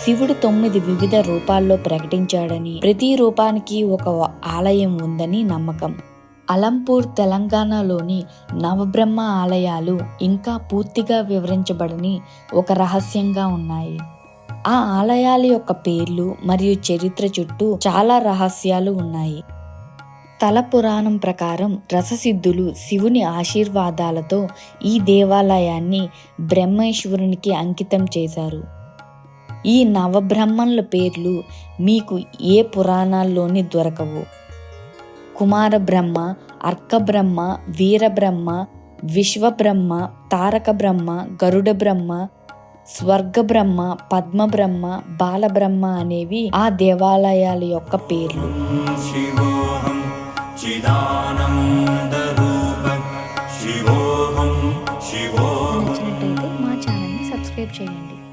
శివుడు 9 వివిధ రూపాల్లో ప్రకటించాడని, ప్రతి రూపానికి ఒక ఆలయం ఉందని నమ్మకం. అలంపూర్ తెలంగాణలోని నవబ్రహ్మ ఆలయాలు ఇంకా పూర్తిగా వివరించబడని ఒక రహస్యంగా ఉన్నాయి. ఆ ఆలయాల యొక్క పేర్లు మరియు చరిత్ర చుట్టూ చాలా రహస్యాలు ఉన్నాయి. స్థల పురాణం ప్రకారం రససిద్ధులు శివుని ఆశీర్వాదాలతో ఈ దేవాలయాన్ని బ్రహ్మేశ్వరునికి అంకితం చేశారు. ఈ నవబ్రహ్మల పేర్లు మీకు ఏ పురాణాల్లోని దొరకవు. కుమార బ్రహ్మ, అర్క బ్రహ్మ, వీరబ్రహ్మ, విశ్వబ్రహ్మ, తారక బ్రహ్మ, గరుడ బ్రహ్మ, స్వర్గ బ్రహ్మ, పద్మ బ్రహ్మ, బాలబ్రహ్మ అనేవి ఆ దేవాలయాల యొక్క పేర్లు.